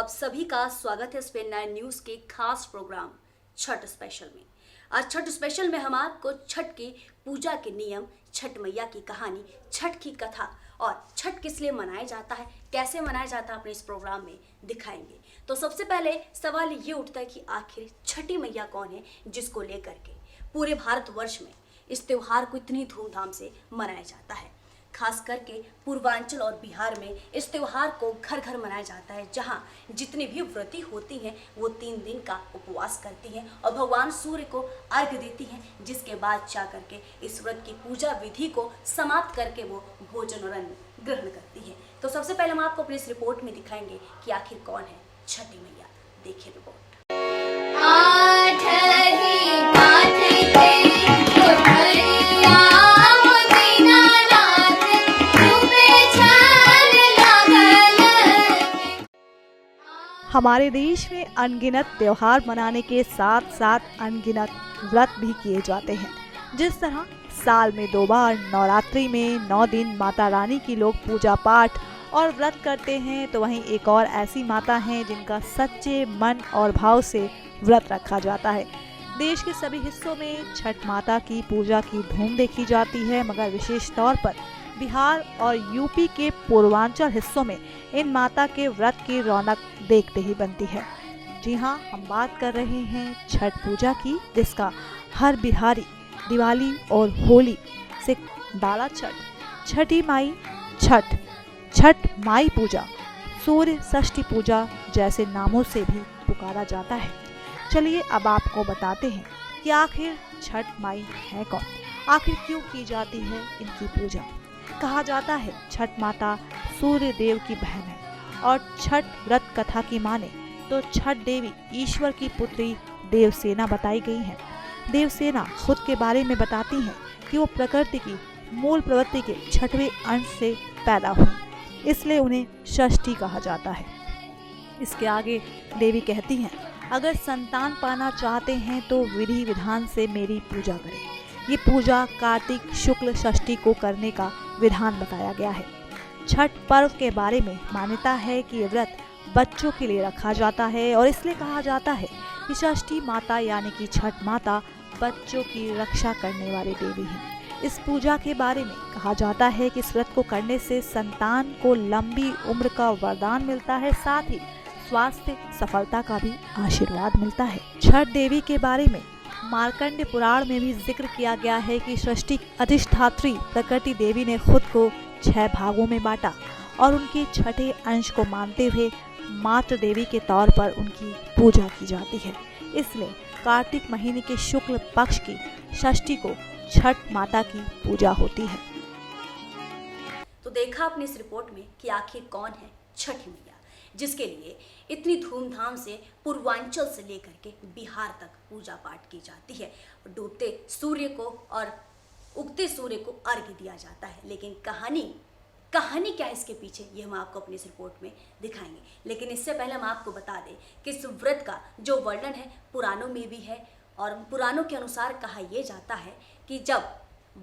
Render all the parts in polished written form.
आप सभी का स्वागत है स्पेन 9 न्यूज के खास प्रोग्राम छठ स्पेशल में। आज छठ स्पेशल में हम आपको छठ की पूजा के नियम, छठ मैया की कहानी, छठ की कथा और छठ किस लिए मनाया जाता है, कैसे मनाया जाता है अपने इस प्रोग्राम में दिखाएंगे। तो सबसे पहले सवाल ये उठता है कि आखिर छठी मैया कौन है, जिसको लेकर के पूरे भारतवर्ष में इस त्योहार को इतनी धूमधाम से मनाया जाता है। खास करके पूर्वांचल और बिहार में इस त्योहार को घर घर मनाया जाता है, जहां जितनी भी व्रती होती हैं वो 3 दिन का उपवास करती हैं और भगवान सूर्य को अर्घ्य देती हैं, जिसके बाद जा करके इस व्रत की पूजा विधि को समाप्त करके वो भोजन और अन्न ग्रहण करती हैं। तो सबसे पहले हम आपको अपनी इस रिपोर्ट में दिखाएंगे कि आखिर कौन है छठी मैया। देखिए रिपोर्ट। हमारे देश में अनगिनत त्योहार मनाने के साथ साथ अनगिनत व्रत भी किए जाते हैं। जिस तरह साल में 2 बार नवरात्रि में 9 दिन माता रानी की लोग पूजा पाठ और व्रत करते हैं, तो वहीं एक और ऐसी माता हैं जिनका सच्चे मन और भाव से व्रत रखा जाता है। देश के सभी हिस्सों में छठ माता की पूजा की धूम देखी जाती है, मगर विशेष तौर पर बिहार और यूपी के पूर्वांचल हिस्सों में इन माता के व्रत की रौनक देखते ही बनती है। जी हाँ, हम बात कर रहे हैं छठ पूजा की, जिसका हर बिहारी दिवाली और होली से डाला छठी माई छठ, छठ माई पूजा, सूर्य षष्ठी पूजा जैसे नामों से भी पुकारा जाता है। चलिए अब आपको बताते हैं कि आखिर छठ माई है कौन, आखिर क्यों की जाती है इनकी पूजा। कहा जाता है छठ माता सूर्य देव की बहन है और छठ व्रत कथा की माने तो छठ देवी ईश्वर की पुत्री देवसेना बताई गई है। देवसेना खुद के बारे में बताती हैं कि वो प्रकृति की मूल प्रवृत्ति के 6वें अंश से पैदा हुई, इसलिए उन्हें षष्ठी कहा जाता है। इसके आगे देवी कहती हैं, अगर संतान पाना चाहते हैं तो विधि विधान से मेरी पूजा करें। ये पूजा कार्तिक शुक्ल षष्ठी को करने का विधान बताया गया है। छठ पर्व के बारे में मान्यता है कि ये व्रत बच्चों के लिए रखा जाता है और इसलिए कहा जाता है कि षष्ठी माता यानी कि छठ माता बच्चों की रक्षा करने वाली देवी हैं। इस पूजा के बारे में कहा जाता है कि इस व्रत को करने से संतान को लंबी उम्र का वरदान मिलता है, साथ ही स्वास्थ्य सफलता का भी आशीर्वाद मिलता है। छठ देवी के बारे में मार्कंड पुराण में भी जिक्र किया गया है कि सृष्टि अधिष्ठात्री प्रकृति देवी ने खुद को 6 भागों में बांटा और उनके 6ठे अंश को मानते हुए मातृ देवी के तौर पर उनकी पूजा की जाती है। इसलिए कार्तिक महीने के शुक्ल पक्ष की षष्ठी को छठ माता की पूजा होती है। तो देखा आपने इस रिपोर्ट में कि आखिर कौन है छठी मैया, जिसके लिए इतनी धूमधाम से पूर्वांचल से लेकर के बिहार तक पूजा पाठ की जाती है। डूबते सूर्य को और उगते सूर्य को अर्घ्य दिया जाता है। लेकिन कहानी क्या है इसके पीछे, ये हम आपको अपनी इस रिपोर्ट में दिखाएंगे। लेकिन इससे पहले हम आपको बता दें कि इस व्रत का जो वर्णन है पुराणों में भी है और पुराणों के अनुसार कहा यह जाता है कि जब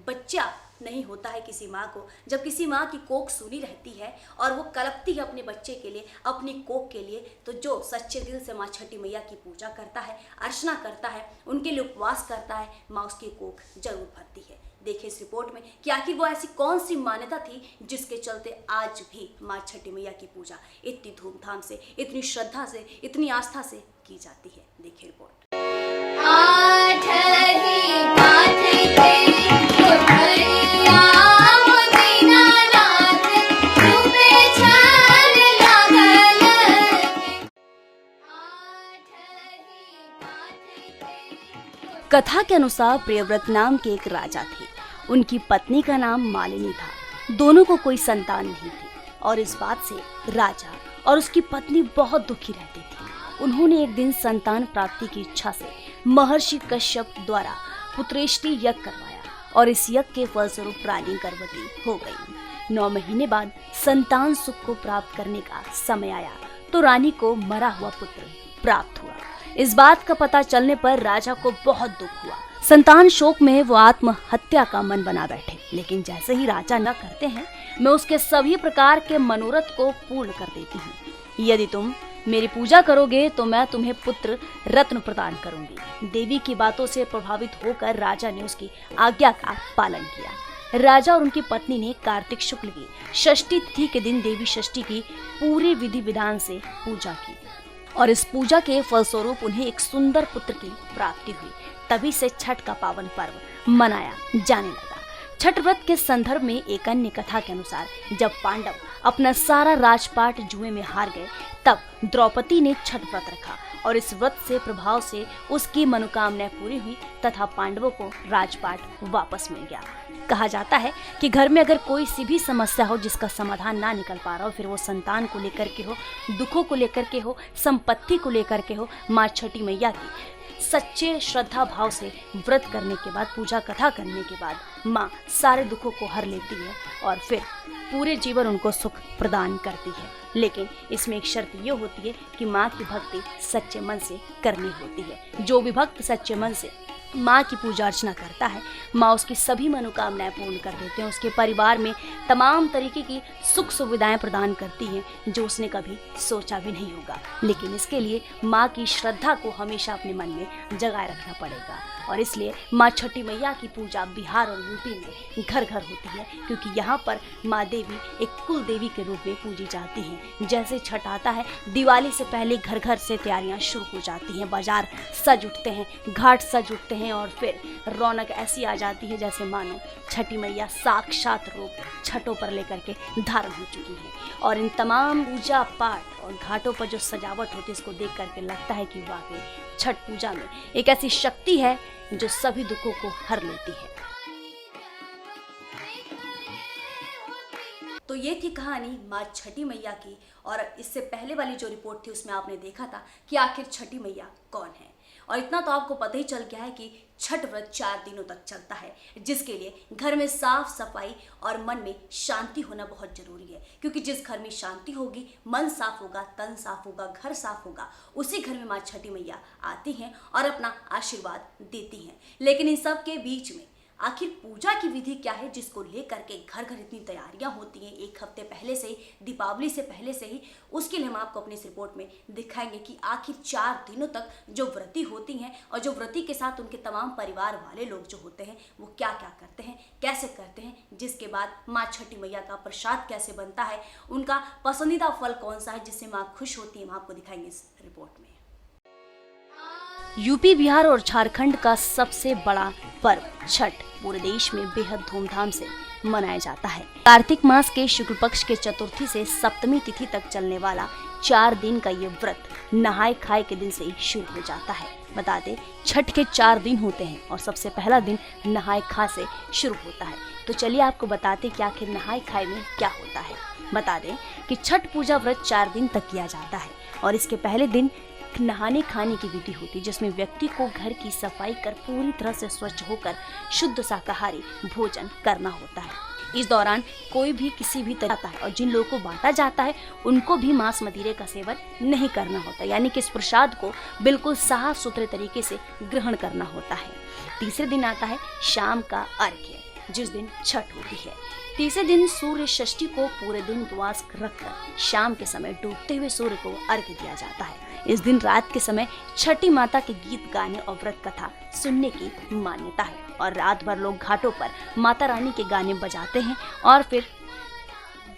बच्चा नहीं होता है किसी माँ को, जब किसी माँ की कोख सूनी रहती है और वो कलपती है अपने बच्चे के लिए, अपनी कोख के लिए, तो जो सच्चे दिल से माँ छठी मैया की पूजा करता है, अर्चना करता है, उनके लिए उपवास करता है, माँ उसकी कोख जरूर भरती है। देखिए इस रिपोर्ट में कि आखिर वो ऐसी कौन सी मान्यता थी जिसके चलते आज भी माँ छठी मैया की पूजा इतनी धूमधाम से, इतनी श्रद्धा से, इतनी आस्था से की जाती है। देखिए रिपोर्ट। कथा के अनुसार प्रियव्रत नाम के एक राजा थे। उनकी पत्नी का नाम मालिनी था। दोनों को कोई संतान नहीं थी और इस बात से राजा और उसकी पत्नी बहुत दुखी रहती थी। उन्होंने एक दिन संतान प्राप्ति की इच्छा से महर्षि कश्यप द्वारा पुत्रेष्टि यज्ञ करवाया और इस यज्ञ के फलस्वरूप रानी गर्भवती हो गई। 9 महीने बाद संतान सुख को प्राप्त करने का समय आया तो रानी को मरा हुआ पुत्र प्राप्त हुआ। इस बात का पता चलने पर राजा को बहुत दुख हुआ। संतान शोक में वो आत्महत्या का मन बना बैठे। लेकिन जैसे ही राजा न करते हैं, मैं उसके सभी प्रकार के मनोरथ को पूर्ण कर देती हूँ। यदि तुम मेरी पूजा करोगे तो मैं तुम्हें पुत्र रत्न प्रदान करूंगी। देवी की बातों से प्रभावित होकर राजा ने उसकी आज्ञा का पालन किया। राजा और उनकी पत्नी ने कार्तिक शुक्ल की षष्ठी तिथि के दिन देवी षष्ठी की पूरे विधि विधान से पूजा की और इस पूजा के फलस्वरूप उन्हें एक सुंदर पुत्र की प्राप्ति हुई। तभी से छठ का पावन पर्व मनाया जाने लगा। छठ व्रत के संदर्भ में एक अन्य कथा के अनुसार जब पांडव अपना सारा राजपाट जुए में हार गए तब द्रौपदी ने छठ व्रत रखा और इस व्रत से प्रभाव से उसकी मनोकामनाएं पूरी हुई तथा पांडवों को राजपाट वापस मिल गया। कहा जाता है कि घर में अगर कोई सी भी समस्या हो जिसका समाधान ना निकल पा रहा हो, फिर वो संतान को लेकर के हो, दुखों को लेकर के हो, संपत्ति को लेकर के हो, माँ छठी मैया की सच्चे श्रद्धा भाव से व्रत करने के बाद, पूजा कथा करने के बाद माँ सारे दुखों को हर लेती है और फिर पूरे जीवन उनको सुख प्रदान करती है। लेकिन इसमें एक शर्त ये होती है कि माँ की भक्ति सच्चे मन से करनी होती है। जो भी भक्त सच्चे मन से माँ की पूजा अर्चना करता है, माँ उसकी सभी मनोकामनाएं पूर्ण कर देते हैं। उसके परिवार में तमाम तरीके की सुख सुविधाएं प्रदान करती हैं जो उसने कभी सोचा भी नहीं होगा। लेकिन इसके लिए माँ की श्रद्धा को हमेशा अपने मन में जगाए रखना पड़ेगा और इसलिए माँ छठी मैया की पूजा बिहार और यूपी में घर घर होती है, क्योंकि यहाँ पर माँ देवी एक कुल देवी के रूप में पूजी जाती हैं। जैसे छठ आता है, दिवाली से पहले घर घर से तैयारियां शुरू हो जाती हैं, बाजार सज उठते हैं, घाट सज उठते हैं और फिर रौनक ऐसी आ जाती है जैसे मानो छठी मैया साक्षात रूप छठों पर लेकर के धारण हो चुकी है। और इन तमाम पूजा पाठ और घाटों पर जो सजावट होती है इसको देख करके लगता है कि वाकई छठ पूजा में एक ऐसी शक्ति है जो सभी दुखों को हर लेती है। तो ये थी कहानी माँ छठी मैया की और इससे पहले वाली जो रिपोर्ट थी उसमें आपने देखा था कि आखिर छठी मैया कौन है। और इतना तो आपको पता ही चल गया है कि छठ व्रत 4 दिनों तक चलता है, जिसके लिए घर में साफ सफाई और मन में शांति होना बहुत जरूरी है, क्योंकि जिस घर में शांति होगी, मन साफ होगा, तन साफ होगा, घर साफ होगा, उसी घर में माँ छठी मैया आती हैं और अपना आशीर्वाद देती हैं। लेकिन इन सब के बीच में आखिर पूजा की विधि क्या है, जिसको लेकर के घर घर इतनी तैयारियां होती हैं 1 हफ्ते पहले से ही, दीपावली से पहले से ही। उसके लिए हम आपको अपनी इस रिपोर्ट में दिखाएंगे कि आखिर 4 दिनों तक जो व्रती होती हैं और जो व्रती के साथ उनके तमाम परिवार वाले लोग जो होते हैं वो क्या क्या करते हैं, कैसे करते हैं, जिसके बाद माँ छठी मैया का प्रसाद कैसे बनता है, उनका पसंदीदा फल कौन सा है जिससे माँ खुश होती है, हम आपको दिखाएंगे इस रिपोर्ट में। यूपी, बिहार और झारखंड का सबसे बड़ा पर्व छठ पूरे देश में बेहद धूमधाम से मनाया जाता है। कार्तिक मास के शुक्ल पक्ष के चतुर्थी से सप्तमी तिथि तक चलने वाला 4 दिन का ये व्रत नहाए खाए के दिन से ही शुरू हो जाता है। बता दें, छठ के 4 दिन होते हैं और सबसे पहला दिन नहाए खा से शुरू होता है। तो चलिए आपको बताते कि आखिर नहाए खाए में क्या होता है। बता दें कि छठ पूजा व्रत 4 दिन तक किया जाता है और इसके पहले दिन नहाने खाने की विधि होती है, जिसमें व्यक्ति को घर की सफाई कर पूरी तरह से स्वच्छ होकर शुद्ध शाकाहारी भोजन करना होता है। इस दौरान कोई भी किसी भी तरह है और जिन लोगों को बांटा जाता है उनको भी मांस मदिरे का सेवन नहीं करना होता, यानी कि इस प्रसाद को बिल्कुल साफ सुथरे तरीके से ग्रहण करना होता है। तीसरे दिन आता है शाम का अर्घ्य, जिस दिन छठ होती है। तीसरे दिन सूर्य षष्ठी को पूरे दिन उपवास रखकर शाम के समय डूबते हुए सूर्य को अर्घ्य दिया जाता है। इस दिन रात के समय छठी माता के गीत गाने और व्रत कथा सुनने की मान्यता है और रात भर लोग घाटों पर माता रानी के गाने बजाते हैं और फिर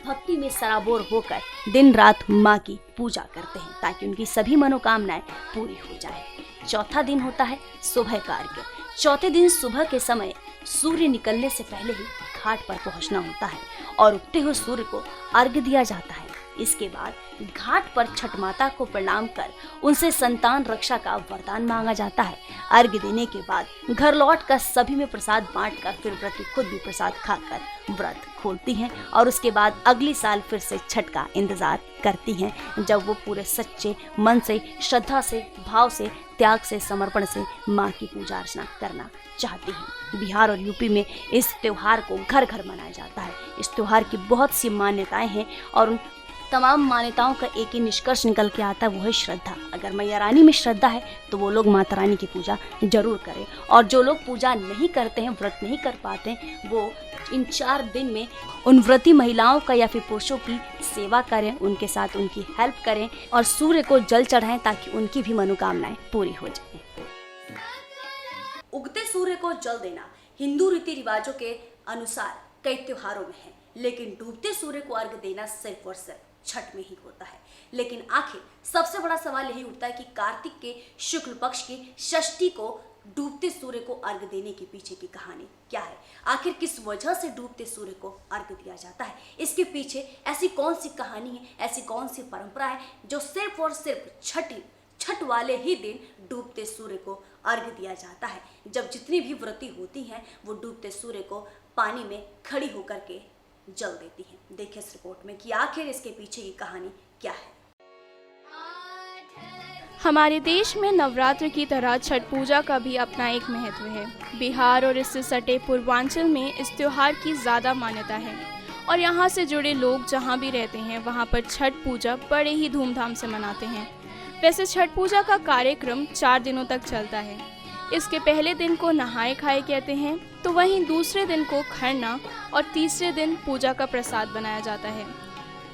भक्ति में सराबोर होकर दिन रात माँ की पूजा करते हैं ताकि उनकी सभी मनोकामनाएं पूरी हो जाए। चौथा दिन होता है सुबह का अर्घ्य। चौथे दिन सुबह के समय सूर्य निकलने से पहले ही घाट पर पहुंचना होता है और उगते हुए सूर्य को अर्घ्य दिया जाता है। इसके बाद घाट पर छठ माता को प्रणाम कर उनसे संतान रक्षा का वरदान मांगा जाता है। अर्घ्य देने के बाद घर लौटकर सभी में प्रसाद बांटकर फिर व्रती खुद भी प्रसाद खाकर व्रत खोलती हैं और उसके बाद अगली साल फिर से छठ का इंतजार करती हैं, जब वो पूरे सच्चे मन से, श्रद्धा से, भाव से, त्याग से, समर्पण से माँ की पूजा अर्चना करना चाहती हैं। बिहार और यूपी में इस त्योहार को घर घर मनाया जाता है। इस त्योहार की बहुत सी मान्यताएं हैं और उन तमाम मान्यताओं का एक ही निष्कर्ष निकल के आता है, वो है श्रद्धा। अगर मैया रानी में श्रद्धा है तो वो लोग माता रानी की पूजा जरूर करें, और जो लोग पूजा नहीं करते हैं, व्रत नहीं कर पाते हैं, वो इन 4 दिन में उन व्रती महिलाओं का या फिर पुरुषों की सेवा करें, उनके साथ उनकी हेल्प करें और सूर्य को जल चढ़ाएं ताकि उनकी भी मनोकामनाएं पूरी हो जाएं। उगते सूर्य को जल देना हिंदू रीति रिवाजों के अनुसार कई त्योहारों में है, लेकिन डूबते सूर्य को अर्घ देना सिर्फ और सिर्फ छठ में ही होता है। लेकिन आखिर सबसे बड़ा सवाल यही उठता है कि कार्तिक के शुक्ल पक्ष की षष्ठी को डूबते सूर्य को अर्घ देने के पीछे की कहानी क्या है? आखिर किस वजह से डूबते सूर्य को अर्घ दिया जाता है? इसके पीछे ऐसी कौन सी कहानी है, ऐसी कौन सी परंपरा है जो सिर्फ और सिर्फ छठ वाले ही दिन डूबते सूर्य को अर्घ दिया जाता है, जब जितनी भी व्रती होती हैं वो डूबते सूर्य को पानी में खड़ी होकर के जल देती हैं। देखिए इस रिपोर्ट में कि आखिर इसके पीछे की कहानी क्या है। हमारे देश में नवरात्र की तरह छठ पूजा का भी अपना एक महत्व है। बिहार और इससे सटे पूर्वांचल में इस त्योहार की ज़्यादा मान्यता है और यहाँ से जुड़े लोग जहाँ भी रहते हैं वहाँ पर छठ पूजा बड़े ही धूमधाम से मनाते हैं। वैसे छठ पूजा का कार्यक्रम 4 दिनों तक चलता है। इसके पहले दिन को नहाए खाए कहते हैं, तो वहीं दूसरे दिन को खरना और तीसरे दिन पूजा का प्रसाद बनाया जाता है।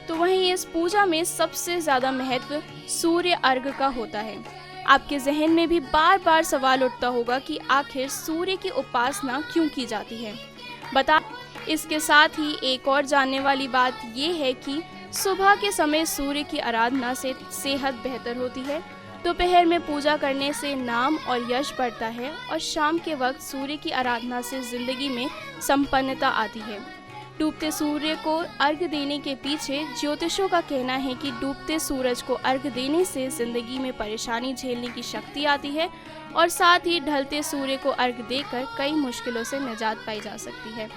तो वहीं इस पूजा में सबसे ज़्यादा महत्व सूर्य अर्घ का होता है। आपके जहन में भी बार बार सवाल उठता होगा कि आखिर सूर्य की उपासना क्यों की जाती है। बता इसके साथ ही एक और जानने वाली बात ये है कि सुबह के समय सूर्य की आराधना से सेहत बेहतर होती है, दोपहर में पूजा करने से नाम और यश बढ़ता है और शाम के वक्त सूर्य की आराधना से जिंदगी में संपन्नता आती है। डूबते सूर्य को अर्घ देने के पीछे ज्योतिषों का कहना है कि डूबते सूरज को अर्घ देने से जिंदगी में परेशानी झेलने की शक्ति आती है और साथ ही ढलते सूर्य को अर्घ देकर कई मुश्किलों से निजात पाई जा सकती है।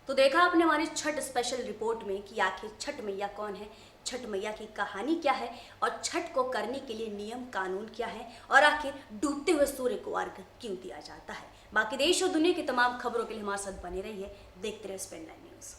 तो देखा आपने हमारी छठ स्पेशल रिपोर्ट में कि आखिर छठ मैया कौन है, छठ मैया की कहानी क्या है और छठ को करने के लिए नियम कानून क्या है और आखिर डूबते हुए सूर्य को अर्घ क्यों दिया जाता है। बाकी देश और दुनिया की तमाम खबरों के लिए हमारे साथ बने रहिए, देखते रहिए स्पेंड 9 न्यूज़।